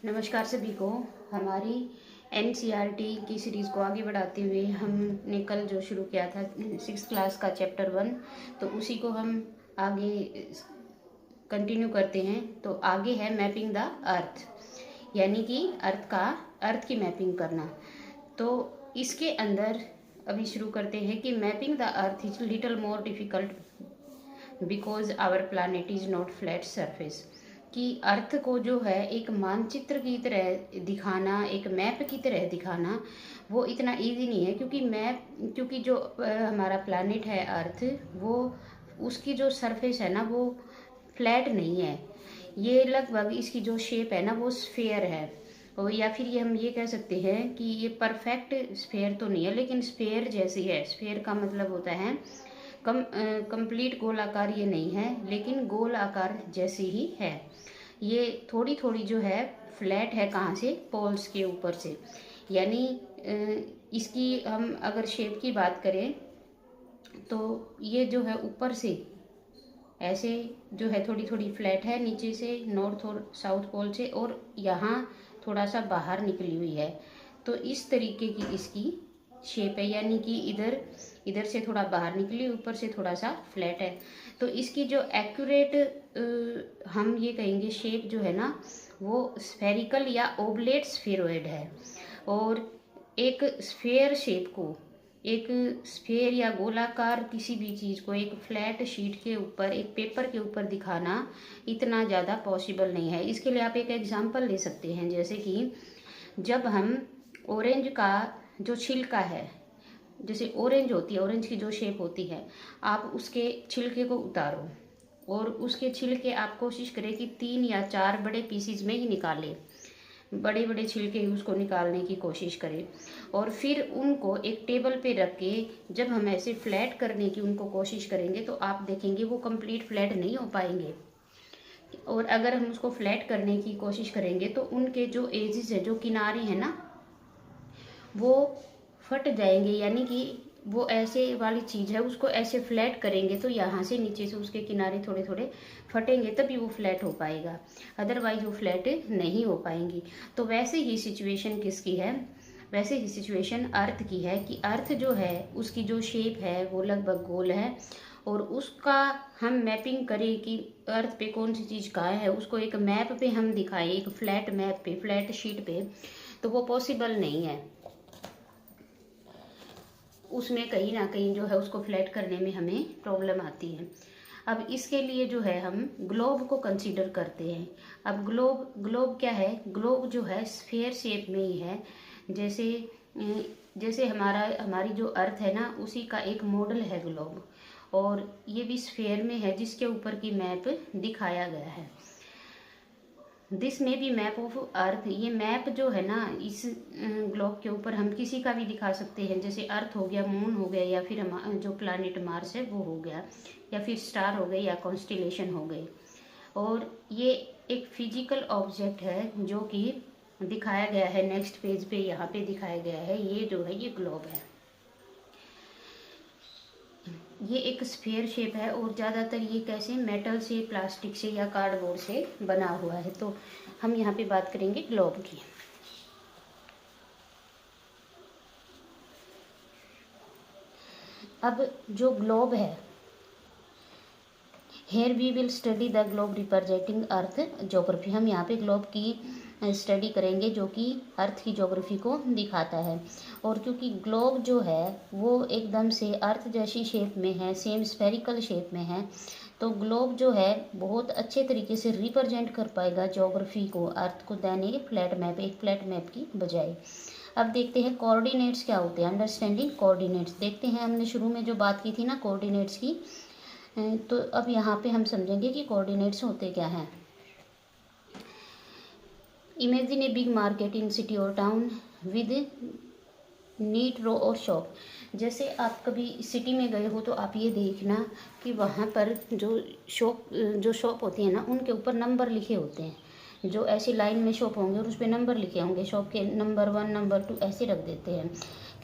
नमस्कार सभी को। हमारी एनसीईआरटी की सीरीज़ को आगे बढ़ाते हुए हमने कल जो शुरू किया था 6th क्लास का चैप्टर 1, तो उसी को हम आगे कंटिन्यू करते हैं। तो आगे है मैपिंग द अर्थ, यानी कि अर्थ की मैपिंग करना। तो इसके अंदर अभी शुरू करते हैं कि mapping the earth is little more difficult because our planet is not flat surface. कि अर्थ को जो है एक मानचित्र की तरह दिखाना, एक मैप की तरह दिखाना, वो इतना इजी नहीं है। क्योंकि जो हमारा प्लैनेट है अर्थ, वो उसकी जो सरफेस है ना वो फ्लैट नहीं है। ये लगभग इसकी जो शेप है ना वो स्फेयर है, और या फिर हम ये कह सकते हैं कि ये परफेक्ट स्फेयर तो नहीं है, लेकिन स्फेयर जैसी है। स्फेयर का मतलब होता है कंप्लीट गोल आकार ये नहीं है, लेकिन गोल आकार जैसी ही है। ये थोड़ी थोड़ी जो है फ्लैट है, कहाँ से? पोल्स के ऊपर से। यानी इसकी हम अगर शेप की बात करें तो ये जो है ऊपर से ऐसे जो है थोड़ी थोड़ी फ्लैट है, नीचे से नॉर्थ और साउथ पोल से, और यहाँ थोड़ा सा बाहर निकली हुई है। तो इस तरीके की इसकी शेप है, यानी कि इधर से थोड़ा बाहर निकली, ऊपर से थोड़ा सा फ्लैट है। तो इसकी जो एक्यूरेट हम ये कहेंगे शेप जो है ना वो स्फेरिकल या ओवलेट स्फेरॉइड है। और एक स्फेयर शेप को, एक स्फेयर या गोलाकार किसी भी चीज़ को एक फ्लैट शीट के ऊपर, एक पेपर के ऊपर दिखाना इतना ज़्यादा पॉसिबल नहीं है। इसके लिए आप एक एग्जांपल ले सकते हैं, जैसे कि जब हम ऑरेंज का जो छिलका है, जैसे ऑरेंज होती है, ऑरेंज की जो शेप होती है, आप उसके छिलके को उतारो और उसके छिलके आप कोशिश करें कि 3 या 4 बड़े पीसीज में ही निकालें, बड़े बड़े छिलके उसको निकालने की कोशिश करें। और फिर उनको एक टेबल पे रख के जब हम ऐसे फ्लैट करने की उनको कोशिश करेंगे तो आप देखेंगे वो कंप्लीट फ्लैट नहीं हो पाएंगे। और अगर हम उसको फ्लैट करने की कोशिश करेंगे तो उनके जो एजेस है, जो किनारे हैं ना, वो फट जाएंगे। यानी कि वो ऐसे वाली चीज़ है, उसको ऐसे फ्लैट करेंगे तो यहाँ से नीचे से उसके किनारे थोड़े थोड़े फटेंगे, तभी वो फ्लैट हो पाएगा, अदरवाइज वो फ्लैट नहीं हो पाएंगी। तो वैसे ही सिचुएशन किसकी है? वैसे ही सिचुएशन अर्थ की है कि अर्थ जो है उसकी जो शेप है वो लगभग गोल है, और उसका हम मैपिंग करें कि अर्थ पे कौन सी चीज़ कहाँ है, उसको एक मैप पे हम दिखाएं, एक फ्लैट मैप पे, फ्लैट शीट पे, तो वो पॉसिबल नहीं है। उसमें कहीं ना कहीं जो है उसको फ्लैट करने में हमें प्रॉब्लम आती है। अब इसके लिए जो है हम ग्लोब को कंसीडर करते हैं। अब ग्लोब क्या है? ग्लोब जो है स्फेयर शेप में ही है। जैसे हमारी जो अर्थ है ना उसी का एक मॉडल है ग्लोब, और ये भी स्फेयर में है जिसके ऊपर की मैप दिखाया गया है। दिस में भी मैप ऑफ अर्थ। ये मैप जो है ना इस ग्लोब के ऊपर हम किसी का भी दिखा सकते हैं, जैसे अर्थ हो गया, मून हो गया, या फिर हम जो प्लानिट मार्स है वो हो गया, या फिर स्टार हो गए, या कॉन्स्टिलेशन हो गए। और ये एक फिजिकल ऑब्जेक्ट है जो कि दिखाया गया है नेक्स्ट पेज पे, यहाँ पे दिखाया गया है। ये जो है ये ग्लोब है, ये एक स्फेयर शेप है, और ज़्यादातर ये कैसे मेटल से, प्लास्टिक से या कार्डबोर्ड से बना हुआ है। तो हम यहाँ पे बात करेंगे ग्लोब की। अब जो ग्लोब है, here we will study the globe representing earth geography. हम यहाँ पे ग्लोब की स्टडी करेंगे जो कि अर्थ की ज्योग्राफी को दिखाता है। और क्योंकि ग्लोब जो है वो एकदम से अर्थ जैसी शेप में है, सेम स्फेरिकल शेप में है, तो ग्लोब जो है बहुत अच्छे तरीके से रिप्रेजेंट कर पाएगा ज्योग्राफी को, अर्थ को, देन एक फ्लैट मैप की बजाय। अब देखते हैं कोऑर्डिनेट्स क्या होते हैं। अंडरस्टैंडिंग कोऑर्डिनेट्स देखते हैं। हमने शुरू में जो बात की थी ना कोऑर्डिनेट्स की, तो अब यहाँ पे हम समझेंगे कि कोऑर्डिनेट्स होते क्या हैं। Imagine a big market in city और टाउन विद नीट रो और शॉप। जैसे आप कभी सिटी में गए हो तो आप ये देखना कि वहाँ पर जो शॉप होती है ना उनके ऊपर नंबर लिखे होते हैं, जो ऐसी लाइन में शॉप होंगे और उस पर नंबर लिखे होंगे, शॉप के नंबर 1 नंबर 2 ऐसे रख देते हैं।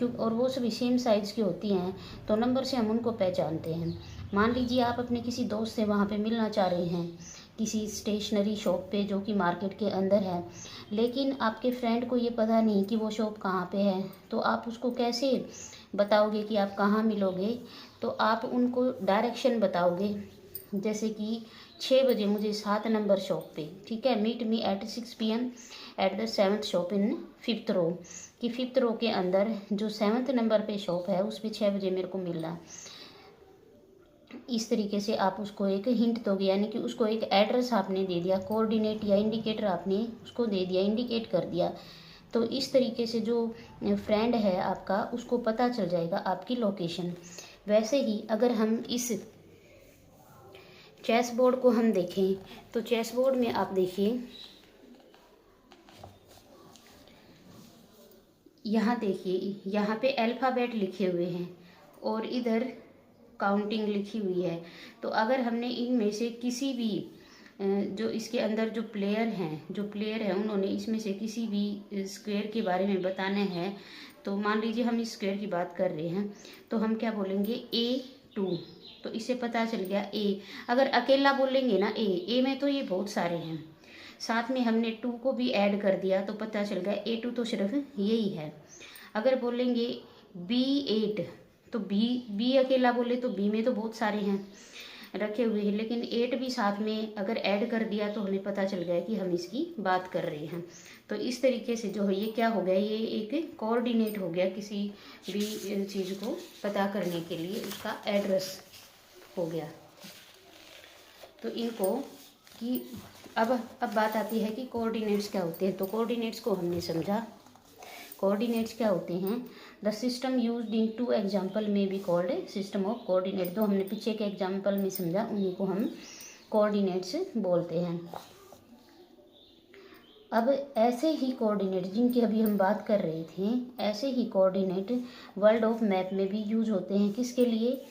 और वो सभी सेम साइज़ की होती हैं, तो नंबर से हम उनको पहचानते हैं। मान लीजिए आप अपने किसी दोस्त से वहाँ पे मिलना चाह रहे हैं, किसी स्टेशनरी शॉप पे जो कि मार्केट के अंदर है, लेकिन आपके फ्रेंड को ये पता नहीं कि वो शॉप कहाँ पे है, तो आप उसको कैसे बताओगे कि आप कहाँ मिलोगे? तो आप उनको डायरेक्शन बताओगे, जैसे कि 6 बजे मुझे 7 नंबर शॉप पे, ठीक है, meet me at 6 PM at the 7th shop in 5th row, कि 5th रो के अंदर जो 7th नंबर पे शॉप है उस पर 6 बजे मेरे को मिलना। इस तरीके से आप उसको एक हिंट दोगे, यानी कि उसको एक एड्रेस आपने दे दिया, कोऑर्डिनेट या इंडिकेटर आपने उसको दे दिया, इंडिकेट कर दिया। तो इस तरीके से जो फ्रेंड है आपका उसको पता चल जाएगा आपकी लोकेशन। वैसे ही अगर हम इस चेस बोर्ड को हम देखें तो चेस बोर्ड में आप देखिए, यहाँ देखिए, यहाँ पे अल्फ़ाबेट लिखे हुए हैं और इधर काउंटिंग लिखी हुई है। तो अगर हमने इनमें से किसी भी जो इसके अंदर जो प्लेयर हैं उन्होंने इसमें से किसी भी स्क्वायर के बारे में बताना है, तो मान लीजिए हम इस स्क्वायर की बात कर रहे हैं, तो हम क्या बोलेंगे A2, तो इससे पता चल गया ए। अगर अकेला बोलेंगे ना ए में तो ये बहुत सारे हैं, साथ में हमने 2 को भी ऐड कर दिया तो पता चल गया A2 तो सिर्फ यही है। अगर बोलेंगे B8 तो बी अकेला बोले तो बी में तो बहुत सारे हैं रखे हुए हैं, लेकिन 8 भी साथ में अगर ऐड कर दिया तो हमें पता चल गया कि हम इसकी बात कर रहे हैं। तो इस तरीके से जो है ये क्या हो गया, ये एक कोऑर्डिनेट हो गया, किसी भी चीज़ को पता करने के लिए उसका एड्रेस हो गया। तो इनको कि अब बात आती है कि कोऑर्डिनेट्स क्या होते हैं। तो कोऑर्डिनेट्स को हमने समझा, कोऑर्डिनेट्स क्या होते हैं। The system used in 2 example में be called system of coordinate. जो हमने पीछे के एग्जाम्पल में समझा उन्हीं को हम कोऑर्डिनेट्स बोलते हैं। अब ऐसे ही कोऑर्डिनेट जिनकी अभी हम बात कर रहे थे, ऐसे ही कोऑर्डिनेट वर्ल्ड ऑफ मैप में भी यूज होते हैं। किसके लिए?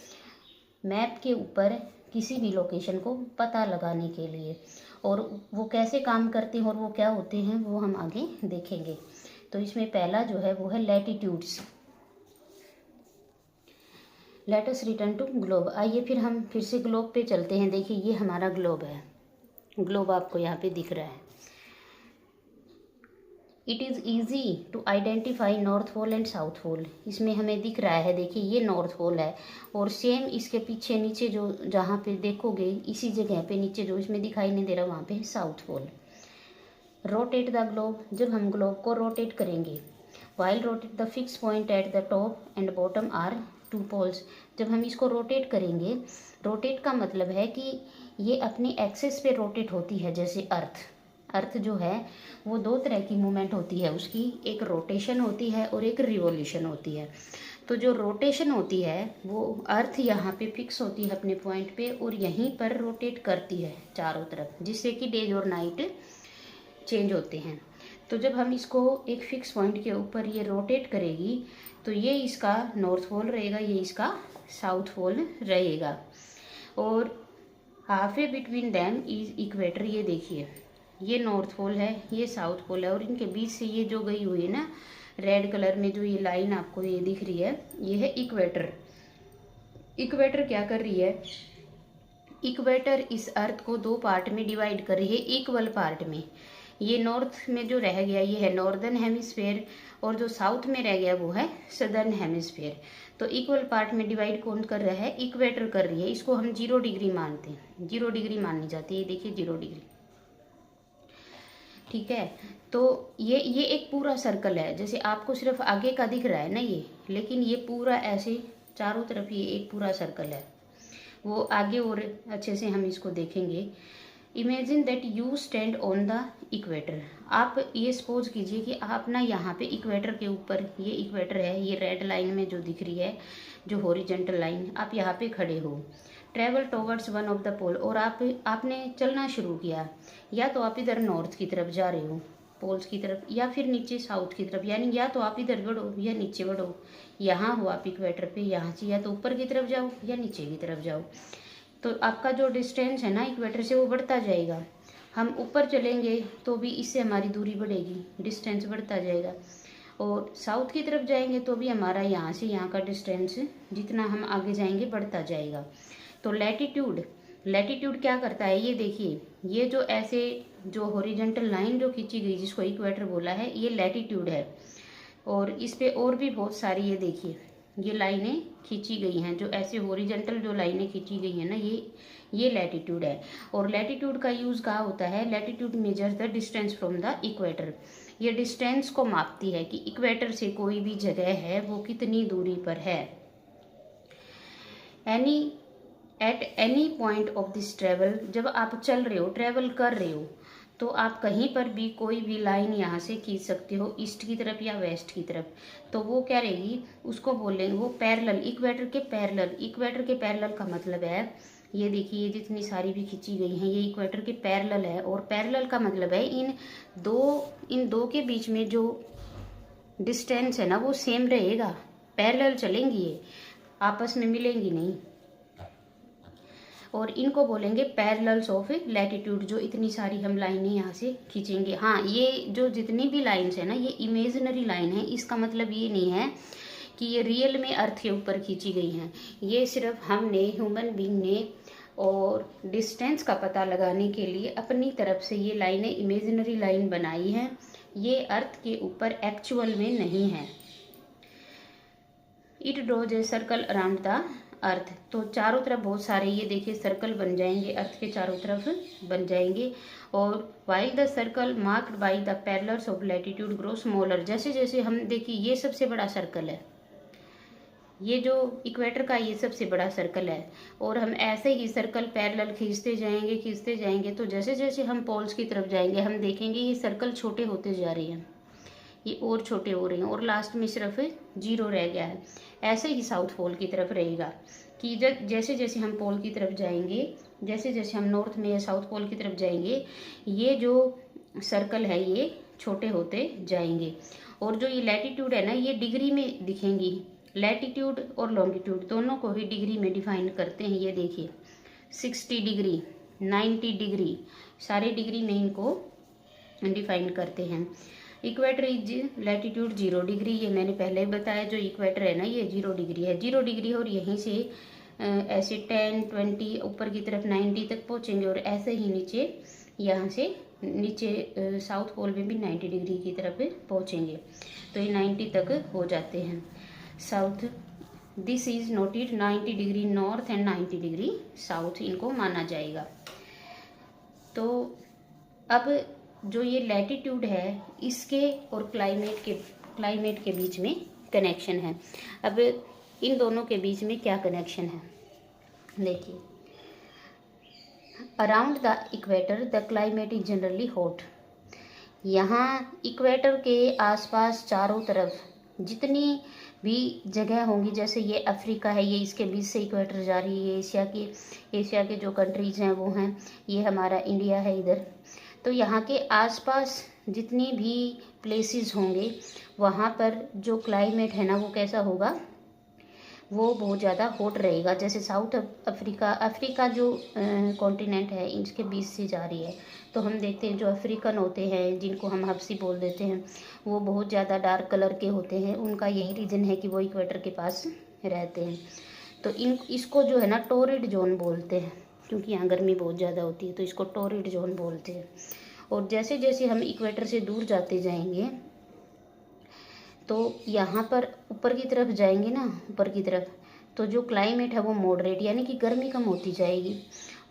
मैप के ऊपर किसी भी लोकेशन को पता लगाने के लिए। और वो कैसे काम करते हैं और वो क्या होते हैं वो हम आगे देखेंगे। तो इसमें पहला जो है वो है latitudes. Let us return to globe. आइए फिर हम फिर से ग्लोब पे चलते हैं। देखिए ये हमारा ग्लोब है, ग्लोब आपको यहाँ पे दिख रहा है। It is easy to identify north pole and south pole. इसमें हमें दिख रहा है, देखिए ये नॉर्थ पोल है और सेम इसके पीछे नीचे जो जहाँ पे देखोगे इसी जगह पे नीचे जो इसमें दिखाई नहीं दे रहा वहाँ पे south pole. Rotate the globe. जब हम ग्लोब को रोटेट करेंगे, while rotate the fix point at the top and bottom are 2 poles. जब हम इसको रोटेट करेंगे, रोटेट का मतलब है कि ये अपनी एक्सिस पे रोटेट होती है। जैसे अर्थ जो है वो 2 तरह की मूवमेंट होती है उसकी, एक रोटेशन होती है और एक रिवॉल्यूशन होती है। तो जो रोटेशन होती है वो अर्थ यहाँ पे फिक्स होती है अपने पॉइंट पे और यहीं पर रोटेट करती है चारों तरफ, जिससे कि डेज और नाइट चेंज होते हैं। तो जब हम इसको एक फिक्स पॉइंट के ऊपर ये रोटेट करेगी तो ये इसका नॉर्थ पोल रहेगा, ये इसका साउथ पोल रहेगा। और half way between them is equator. ये देखिए ये नॉर्थ पोल है, ये साउथ पोल है और इनके बीच से ये जो गई हुई है ना रेड कलर में जो ये लाइन आपको ये दिख रही है, ये है इक्वेटर। इक्वेटर क्या कर रही है? इक्वेटर इस अर्थ को 2 पार्ट में डिवाइड कर रही है, इक्वल पार्ट में। ये नॉर्थ में जो रह गया ये है नॉर्दर्न हेमिस्फेयर और जो साउथ में रह गया वो है सदर्न हेमिस्फेयर। तो इक्वल पार्ट में डिवाइड कौन कर रहा है? इक्वेटर कर रही है। इसको हम 0 डिग्री मानते हैं, 0 डिग्री मानी जाती है। देखिए 0 डिग्री, ठीक है। तो ये एक पूरा सर्कल है, जैसे आपको सिर्फ आगे का दिख रहा है ना ये, लेकिन ये पूरा ऐसे चारों तरफ ये एक पूरा सर्कल है। वो आगे और अच्छे से हम इसको देखेंगे। Imagine that you stand on the equator. आप ये सपोज कीजिए कि आप ना यहाँ पे इक्वेटर के ऊपर, ये इक्वेटर है, ये रेड लाइन में जो दिख रही है जो हॉरिजॉन्टल लाइन, आप यहाँ पे खड़े हो। Travel towards one of the pole, और आपने चलना शुरू किया। या तो आप इधर नॉर्थ की तरफ जा रहे हो पोल्स की तरफ, या फिर नीचे साउथ की तरफ, यानी या तो आप इधर बढ़ो या नीचे बढ़ो। यहाँ हो आप इक्वेटर पे, यहाँ से या तो ऊपर की तरफ जाओ या नीचे की तरफ जाओ। तो आपका जो डिस्टेंस है ना इक्वेटर से वो बढ़ता जाएगा। हम ऊपर चलेंगे तो भी इससे हमारी दूरी बढ़ेगी, डिस्टेंस बढ़ता जाएगा। और साउथ की तरफ जाएंगे तो भी हमारा यहाँ से यहाँ का डिस्टेंस जितना हम आगे जाएंगे बढ़ता जाएगा। तो लैटिट्यूड लैटिट्यूड क्या करता है, ये देखिए, ये जो ऐसे जो हॉरिजॉन्टल लाइन जो खींची गई जिसको इक्वेटर बोला है, ये लैटिट्यूड है। और इस पे और भी बहुत सारी, ये देखिए, ये लाइनें खींची गई हैं, जो ऐसे हॉरिजॉन्टल जो लाइनें खींची गई हैं ना, ये लैटिट्यूड है। और लैटिट्यूड का यूज़ कहाँ होता है, latitude measure the distance from the equator. ये डिस्टेंस को मापती है कि इक्वेटर से कोई भी जगह है वो कितनी दूरी पर है। At any point of this travel, जब आप चल रहे हो, ट्रेवल कर रहे हो, तो आप कहीं पर भी कोई भी लाइन यहाँ से खींच सकते हो, ईस्ट की तरफ या वेस्ट की तरफ। तो वो क्या रहेगी, उसको बोलेंगे वो पैरेलल, इक्वेटर के पैरेलल। इक्वेटर के पैरेलल का मतलब है, ये देखिए, ये जितनी सारी भी खींची गई हैं ये इक्वेटर के पैरेलल है। और पैरेलल का मतलब है इन दो के बीच में जो डिस्टेंस है ना वो सेम रहेगा, पैरेलल चलेंगी, ये आपस में मिलेंगी नहीं। और इनको बोलेंगे पैरेलल्स ऑफ लैटिट्यूड। जो इतनी सारी हम लाइनें यहाँ से खींचेंगे, हाँ, ये जो जितनी भी लाइन्स है ना, ये इमेजिनरी लाइन है। इसका मतलब ये नहीं है कि ये रियल में अर्थ के ऊपर खींची गई हैं। ये सिर्फ हमने, ह्यूमन बीइंग ने, और डिस्टेंस का पता लगाने के लिए अपनी तरफ से ये लाइनें इमेजिनरी लाइन बनाई हैं। ये अर्थ के ऊपर एक्चुअल में नहीं है। It draws a circle around the earth. तो चारों तरफ बहुत सारे, ये देखिए, सर्कल बन जाएंगे, अर्थ के चारों तरफ बन जाएंगे। और while the circle marked by the parallels of latitude grow smaller. जैसे जैसे हम देखिए, ये सबसे बड़ा सर्कल है, ये जो इक्वेटर का ये सबसे बड़ा सर्कल है। और हम ऐसे ही सर्कल पैरेलल खींचते जाएंगे, तो जैसे जैसे हम पोल्स की तरफ जाएंगे हम देखेंगे ये सर्कल छोटे होते जा रहे हैं, ये और छोटे हो रहे हैं, और लास्ट में सिर्फ 0 रह गया है। ऐसे ही साउथ पोल की तरफ रहेगा कि जैसे जैसे हम पोल की तरफ जाएंगे, जैसे जैसे हम नॉर्थ में या साउथ पोल की तरफ जाएंगे, ये जो सर्कल है ये छोटे होते जाएंगे। और जो ये लैटिट्यूड है ना, ये डिग्री में दिखेंगी। लैटिट्यूड और लॉन्गिट्यूड दोनों को ही डिग्री में डिफाइन करते हैं। ये देखिए, 60 डिग्री, 90 डिग्री, सारे डिग्री में इनको डिफाइन करते हैं। इक्वेटर इज लैटिट्यूड 0 डिग्री, ये मैंने पहले ही बताया। जो इक्वेटर है ना, ये 0 डिग्री है, 0 डिग्री। और यहीं से ऐसे 10, 20 ऊपर की तरफ 90 तक पहुँचेंगे, और ऐसे ही नीचे, यहाँ से नीचे साउथ पोल में भी 90 डिग्री की तरफ पहुँचेंगे। तो ये 90 तक हो जाते हैं south. This is noted 90 degree north and 90 degree south, इनको माना जाएगा। तो अब जो ये लैटिट्यूड है, इसके और क्लाइमेट के बीच में कनेक्शन है। अब इन दोनों के बीच में क्या कनेक्शन है, देखिए। Around the equator the climate is generally hot. यहाँ इक्वेटर के आसपास चारों तरफ जितनी भी जगह होंगी, जैसे ये अफ्रीका है, ये इसके बीच से इक्वेटर जा रही है। एशिया के जो कंट्रीज़ हैं वो हैं, ये हमारा इंडिया है इधर। तो यहाँ के आसपास जितनी भी प्लेसेस होंगे, वहाँ पर जो क्लाइमेट है ना वो कैसा होगा, वो बहुत ज़्यादा हॉट रहेगा। जैसे साउथ अफ्रीका जो कॉन्टिनेंट है, इसके बीच से जा रही है, तो हम देखते हैं जो अफ्रीकन होते हैं, जिनको हम हब्सी बोल देते हैं, वो बहुत ज़्यादा डार्क कलर के होते हैं। उनका यही रीज़न है कि वो इक्वेटर के पास रहते हैं। तो इसको जो है ना टोरिड जोन बोलते हैं, क्योंकि यहाँ गर्मी बहुत ज़्यादा होती है, तो इसको टोरिड जोन बोलते हैं। और जैसे जैसे हम इक्वेटर से दूर जाते जाएंगे, तो यहाँ पर ऊपर की तरफ जाएंगे ना, ऊपर की तरफ, तो जो क्लाइमेट है वो मॉडरेट, यानी कि गर्मी कम होती जाएगी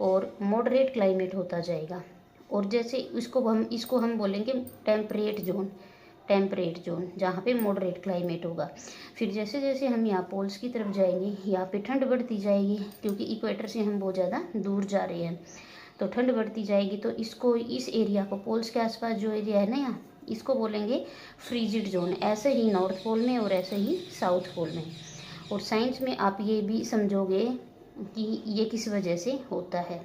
और मॉडरेट क्लाइमेट होता जाएगा। और जैसे इसको हम बोलेंगे टेम्परेट जोन, जहाँ पे मॉडरेट क्लाइमेट होगा। फिर जैसे जैसे हम यहाँ पोल्स की तरफ जाएंगे, यहाँ पे ठंड बढ़ती जाएगी, क्योंकि इक्वेटर से हम बहुत ज़्यादा दूर जा रहे हैं, तो ठंड बढ़ती जाएगी। तो इस एरिया को, पोल्स के आसपास जो एरिया है ना यहाँ, इसको बोलेंगे फ्रीजिड जोन। ऐसे ही नॉर्थ पोल में और ऐसे ही साउथ पोल में। और साइंस में आप ये भी समझोगे कि ये किस वजह से होता है।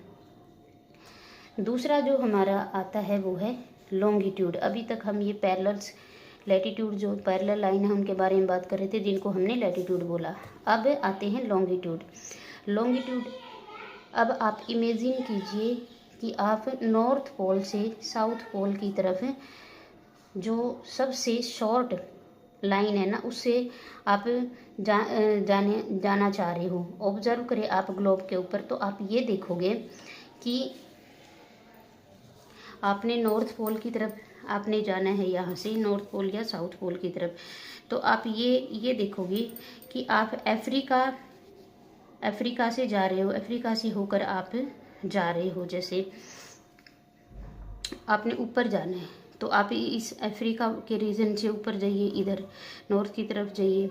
दूसरा जो हमारा आता है वो है लॉन्गिट्यूड। अभी तक हम ये पैरेलल्स, लैटिट्यूड जो पैरेलल लाइन है उनके बारे में बात कर रहे थे, जिनको हमने लैटिट्यूड बोला। अब आते हैं लॉन्गिट्यूड। अब आप इमेजिन कीजिए कि आप नॉर्थ पोल से साउथ पोल की तरफ जो सबसे शॉर्ट लाइन है ना, उससे आप जाना चाह रहे हो। ऑब्जर्व करें आप ग्लोब के ऊपर, तो आप ये देखोगे कि आपने नॉर्थ पोल की तरफ आपने जाना है, यहाँ से नॉर्थ पोल या साउथ पोल की तरफ। तो आप ये देखोगे कि आप अफ्रीका से जा रहे हो, अफ्रीका से होकर आप जा रहे हो। जैसे आपने ऊपर जाना है तो आप इस अफ्रीका के रीजन से ऊपर जाइए, इधर नॉर्थ की तरफ जाइए,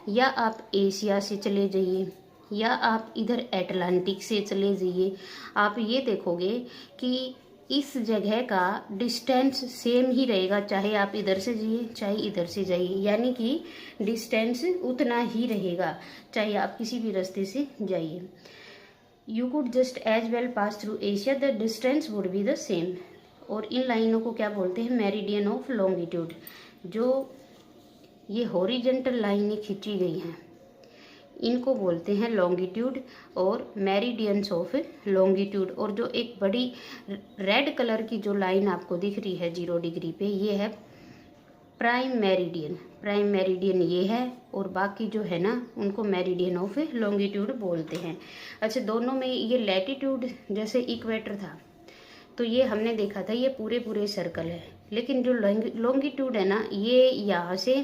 या आप एशिया से चले जाइए, या आप इधर एटलांटिक से चले जाइए। आप ये देखोगे कि इस जगह का डिस्टेंस सेम ही रहेगा, चाहे आप इधर से जाइए चाहे इधर से जाइए, यानी कि डिस्टेंस उतना ही रहेगा चाहे आप किसी भी रास्ते से जाइए। You could just as well pass through Asia, the distance would be the same. और इन लाइनों को क्या बोलते हैं? Meridian of longitude. जो ये हॉरिजेंटल लाइनें खींची गई हैं इनको बोलते हैं लॉन्गिट्यूड और मेरिडियंस ऑफ लॉन्गिट्यूड। और जो एक बड़ी रेड कलर की जो लाइन आपको दिख रही है 0 डिग्री पे, ये है प्राइम मेरिडियन। प्राइम मेरिडियन ये है, और बाकी जो है ना उनको मेरिडियन ऑफ लॉन्गिट्यूड बोलते हैं। अच्छा, दोनों में ये लैटिट्यूड जैसे इक्वेटर था तो ये हमने देखा था ये पूरे सर्कल है, लेकिन जो लॉन्गिट्यूड है ना ये यहाँ से,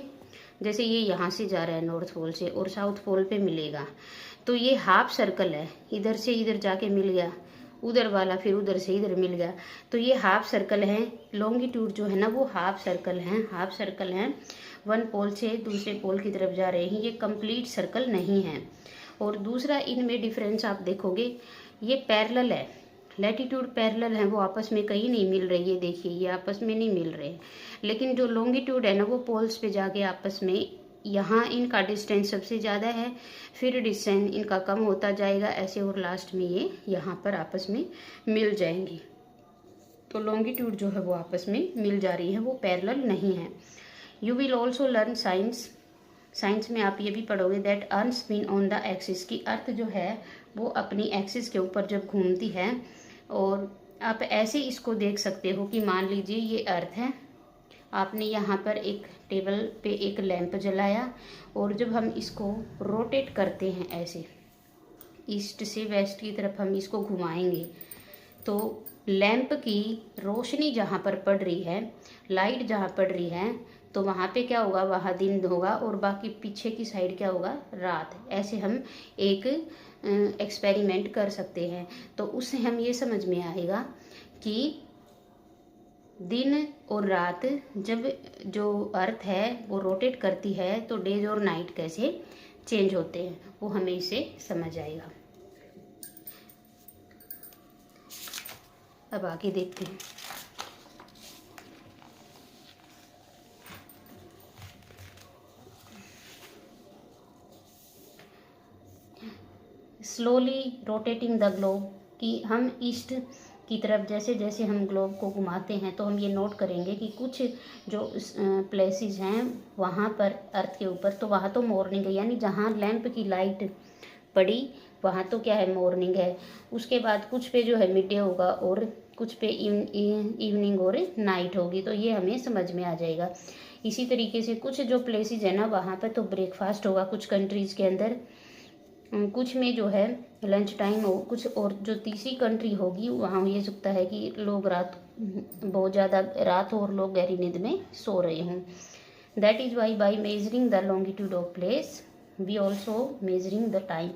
जैसे ये यहाँ से जा रहा है नॉर्थ पोल से और साउथ पोल पे मिलेगा, तो ये हाफ सर्कल है। इधर से इधर जाके मिल गया, उधर वाला फिर उधर से इधर मिल गया, तो ये हाफ सर्कल है। लॉन्गिट्यूड जो है ना वो हाफ सर्कल है, वन पोल से दूसरे पोल की तरफ जा रहे हैं, ये कंप्लीट सर्कल नहीं है। और दूसरा इनमें डिफरेंस आप देखोगे, ये पैरेलल है, लैटिट्यूड पैरेलल है, वो आपस में कहीं नहीं मिल रही है। देखिए ये आपस में नहीं मिल रहे, लेकिन जो लॉन्गिट्यूड है ना वो पोल्स पे जाके आपस में, यहाँ इनका डिस्टेंस सबसे ज़्यादा है, फिर डिस्टेंस इनका कम होता जाएगा ऐसे, और लास्ट में ये यहाँ पर आपस में मिल जाएंगी। तो लॉन्गिट्यूड जो है वो आपस में मिल जा रही है, वो पैरेलल नहीं है। You will also learn science में आप ये भी पढ़ोगे that earth spin on the axis, की अर्थ जो है वो अपनी एक्सिस के ऊपर जब घूमती है, और आप ऐसे इसको देख सकते हो कि मान लीजिए ये अर्थ है, आपने यहाँ पर एक टेबल पे एक लैंप जलाया, और जब हम इसको रोटेट करते हैं ऐसे ईस्ट से वेस्ट की तरफ हम इसको घुमाएंगे, तो लैंप की रोशनी जहाँ पर पड़ रही है, लाइट जहाँ पड़ रही है, तो वहाँ पे क्या होगा, वहाँ दिन होगा, और बाकी पीछे की साइड क्या होगा, रात। ऐसे हम एक एक्सपेरिमेंट कर सकते हैं। तो उससे हम ये समझ में आएगा कि दिन और रात जब जो अर्थ है वो रोटेट करती है तो डेज और नाइट कैसे चेंज होते हैं, वो हमें इससे समझ आएगा। अब आगे देखते हैं। स्लोली रोटेटिंग द ग्लोब, कि हम ईस्ट की तरफ जैसे जैसे हम ग्लोब को घुमाते हैं तो हम ये नोट करेंगे कि कुछ जो प्लेसेस हैं वहाँ पर अर्थ के ऊपर, तो वहाँ तो मॉर्निंग है, यानी जहाँ लैंप की लाइट पड़ी वहाँ तो क्या है, मॉर्निंग है। उसके बाद कुछ पे जो है मिड डे होगा, और कुछ पे इवनिंग और नाइट होगी, तो ये हमें समझ में आ जाएगा। इसी तरीके से कुछ जो प्लेसेस है ना वहाँ पर तो ब्रेकफास्ट होगा कुछ कंट्रीज़ के अंदर, कुछ में जो है लंच टाइम हो, कुछ और जो तीसरी कंट्री होगी वहाँ ये सकता है कि लोग रात बहुत ज़्यादा रात हो और लोग गहरी नींद में सो रहे हों। That is why by measuring the longitude of place we also measuring the time.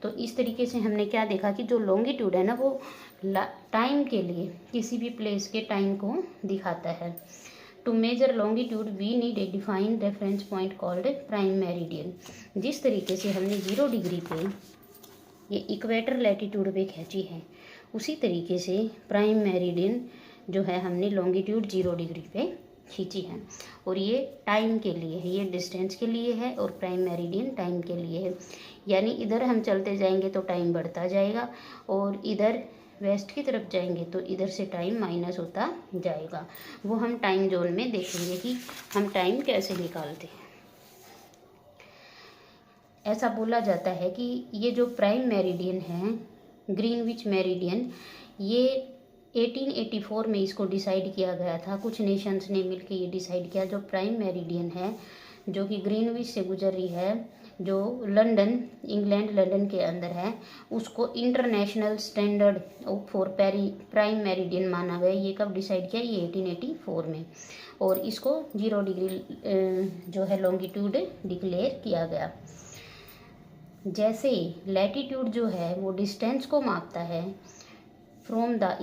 तो इस तरीके से हमने क्या देखा कि जो लॉन्गिट्यूड है ना वो टाइम के लिए किसी भी प्लेस के टाइम को दिखाता है। To measure longitude we need a defined reference point called prime meridian. जिस तरीके से हमने 0 डिग्री पे ये इक्वेटर लैटिट्यूड पे खींची है, उसी तरीके से प्राइम मेरिडियन जो है हमने लॉन्गिट्यूड 0 डिग्री पे खींची है, और ये टाइम के लिए है, ये डिस्टेंस के लिए है, और प्राइम मेरिडियन टाइम के लिए है। यानी इधर हम चलते जाएंगे तो टाइम बढ़ता जाएगा, और इधर वेस्ट की तरफ जाएंगे तो इधर से टाइम माइनस होता जाएगा। वो हम टाइम जोन में देखेंगे कि हम टाइम कैसे निकालते हैं। ऐसा बोला जाता है कि ये जो प्राइम मेरिडियन है, ग्रीनविच मेरिडियन, ये 1884 में इसको डिसाइड किया गया था। कुछ नेशंस ने मिलकर ये डिसाइड किया जो प्राइम मेरिडियन है जो कि ग्रीनविच से गुजर रही है, जो लंदन, इंग्लैंड लंदन के अंदर है, उसको international standard for prime meridian माना गया। ये कब डिसाइड किया? ये 1884 में। और इसको 0 डिग्री जो है लॉन्गिट्यूड डिक्लेयर किया गया। जैसे लैटिट्यूड जो है वो डिस्टेंस को मापता है फ्रॉम द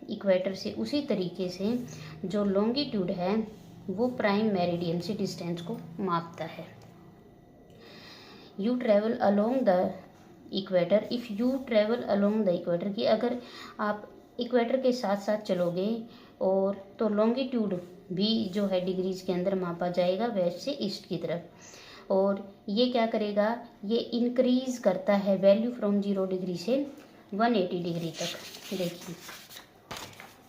इक्वेटर से, उसी तरीके से जो लॉन्गिट्यूड है वो प्राइम मेरिडियन से डिस्टेंस को मापता है। You travel along the equator, if you travel along the equator, कि अगर आप इक्वेटर के साथ साथ चलोगे और तो लॉन्गिट्यूड भी जो है डिग्रीज के अंदर मापा जाएगा वेस्ट से ईस्ट की तरफ। और ये क्या करेगा? ये इंक्रीज करता है वैल्यू फ्रॉम 0 डिग्री से 180 डिग्री तक। देखिए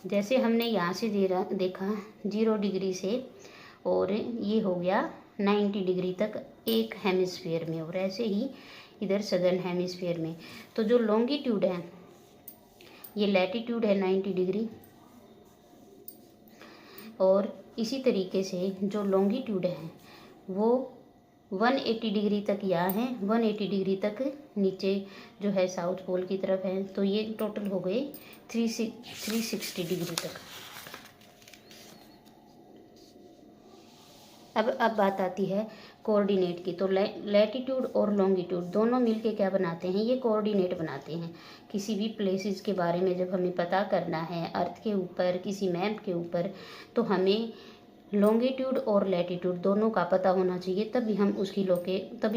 जैसे हमने यहाँ से देखा 0 डिग्री से, और ये हो गया 90 डिग्री तक एक हेमिस्फीयर में, और ऐसे ही इधर सदर्न हेमिस्फीयर में। तो जो लॉन्गिट्यूड है, ये लैटिट्यूड है 90 डिग्री, और इसी तरीके से जो लॉन्गिट्यूड है वो 180 डिग्री तक यहाँ है, 180 डिग्री तक नीचे जो है साउथ पोल की तरफ है। तो ये टोटल हो गए 360 डिग्री तक। अब बात आती है कोऑर्डिनेट की। तो लैटिट्यूड और लॉन्गिट्यूड दोनों मिलके क्या बनाते हैं? ये कोऑर्डिनेट बनाते हैं। किसी भी प्लेसेस के बारे में जब हमें पता करना है अर्थ के ऊपर, किसी मैप के ऊपर, तो हमें लॉन्गिट्यूड और लैटिट्यूड दोनों का पता होना चाहिए, तभी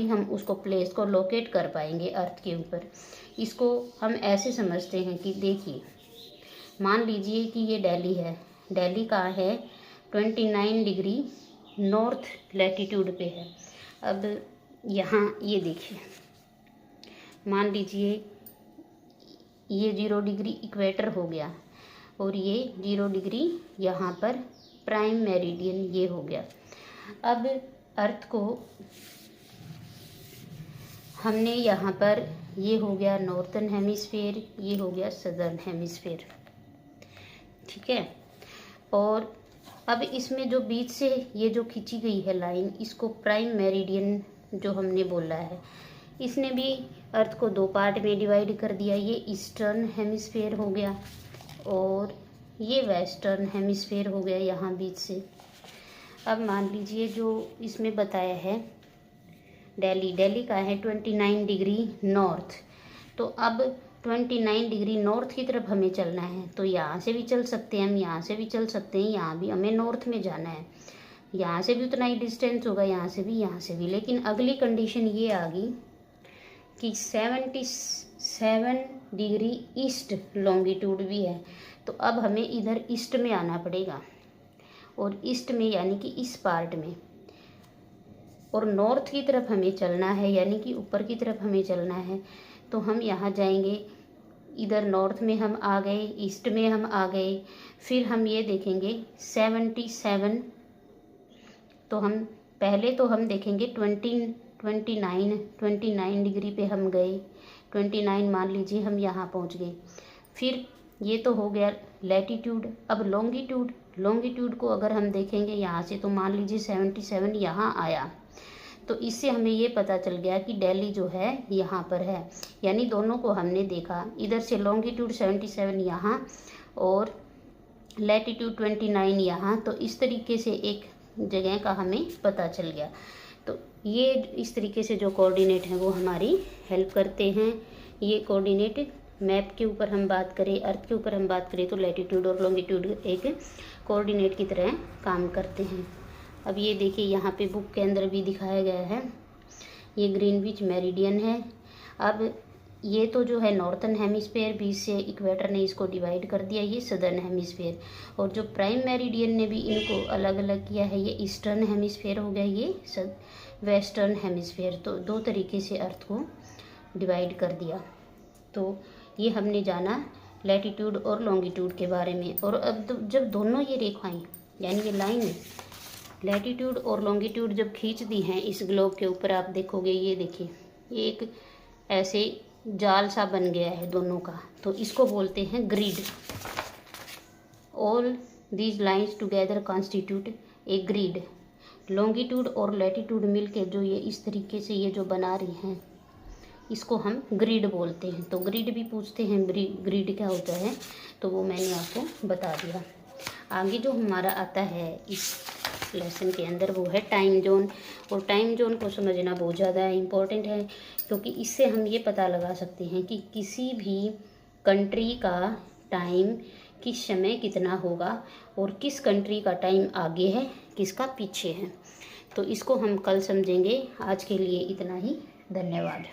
हम उसको प्लेस को लोकेट कर पाएंगे अर्थ के ऊपर। इसको हम ऐसे समझते हैं कि देखिए, मान लीजिए कि ये दिल्ली है। दिल्ली कहाँ है? 29 डिग्री नॉर्थ लैटिट्यूड पे है। अब यहाँ ये देखिए, मान लीजिए ये 0 डिग्री इक्वेटर हो गया, और ये 0 डिग्री यहाँ पर प्राइम मेरिडियन ये हो गया। अब अर्थ को हमने यहाँ पर, ये हो गया नॉर्थन हेमिस्फीयर, ये हो गया सदर्न हेमिस्फीयर, ठीक है। और अब इसमें जो बीच से ये जो खींची गई है लाइन, इसको प्राइम मेरिडियन जो हमने बोला है, इसने भी अर्थ को 2 पार्ट में डिवाइड कर दिया। ये ईस्टर्न हेमिस्फीयर हो गया और ये वेस्टर्न हेमिस्फीयर हो गया यहाँ बीच से। अब मान लीजिए जो इसमें बताया है दिल्ली का है 29 डिग्री नॉर्थ, तो अब 29 डिग्री नॉर्थ की तरफ हमें चलना है। तो यहाँ से भी चल सकते हैं हम, यहाँ से भी चल सकते हैं, यहाँ भी हमें नॉर्थ में जाना है। यहाँ से भी उतना ही डिस्टेंस होगा, यहाँ से भी, यहाँ से भी। लेकिन अगली कंडीशन ये आ गई कि 77 डिग्री ईस्ट लॉन्गिट्यूड भी है। तो अब हमें इधर ईस्ट में आना पड़ेगा, और ईस्ट में यानी कि इस पार्ट में, और नॉर्थ की तरफ हमें चलना है, यानी कि ऊपर की तरफ हमें चलना है। तो हम यहाँ जाएंगे, इधर नॉर्थ में हम आ गए, ईस्ट में हम आ गए, फिर हम ये देखेंगे 77। तो हम पहले तो हम देखेंगे 29 डिग्री पे हम गए, 29 मान लीजिए हम यहाँ पहुँच गए। फिर ये तो हो गया लैटिट्यूड। अब लॉन्गिट्यूड को अगर हम देखेंगे यहाँ से, तो मान लीजिए 77 यहाँ आया। तो इससे हमें ये पता चल गया कि दिल्ली जो है यहाँ पर है, यानी दोनों को हमने देखा। इधर से लॉन्गिट्यूड 77 यहाँ और लैटिट्यूड 29 यहाँ। तो इस तरीके से एक जगह का हमें पता चल गया। तो ये इस तरीके से जो कोऑर्डिनेट हैं वो हमारी हेल्प करते हैं। ये कोऑर्डिनेट मैप के ऊपर हम बात करें, अर्थ के ऊपर हम बात करें, तो लैटिट्यूड और लॉन्गिट्यूड एक कोऑर्डिनेट की तरह काम करते हैं। अब ये देखिए यहाँ पे बुक के अंदर भी दिखाया गया है, ये ग्रीनविच मेरिडियन है। अब ये तो जो है नॉर्थन हेमिस्फीयर, बीच से इक्वेटर ने इसको डिवाइड कर दिया, ये सदर्न हेमिस्फीयर। और जो प्राइम मेरिडियन ने भी इनको अलग अलग किया है, ये ईस्टर्न हेमिस्फीयर हो गया, ये वेस्टर्न हेमिस्फीयर। तो 2 तरीके से अर्थ को डिवाइड कर दिया। तो ये हमने जाना लैटिट्यूड और लॉन्गिट्यूड के बारे में। और अब जब दोनों ये रेखाएं, यानी ये लाइन लैटिट्यूड और लॉन्गिट्यूड जब खींच दी हैं इस ग्लोब के ऊपर, आप देखोगे, ये देखिए एक ऐसे जाल सा बन गया है दोनों का। तो इसको बोलते हैं grid. All these lines together constitute a grid. Longitude और लैटिट्यूड मिलके जो ये इस तरीके से ये जो बना रही हैं, इसको हम ग्रिड बोलते हैं। तो ग्रिड भी पूछते हैं, ग्रिड क्या होता है, तो वो मैंने आपको बता दिया। आगे जो हमारा आता है इस लेसन के अंदर वो है टाइम जोन। और टाइम जोन को समझना बहुत ज़्यादा इम्पोर्टेंट है, क्योंकि इससे हम ये पता लगा सकते हैं कि किसी भी कंट्री का टाइम किस समय कितना होगा और किस कंट्री का टाइम आगे है, किसका पीछे है। तो इसको हम कल समझेंगे। आज के लिए इतना ही, धन्यवाद।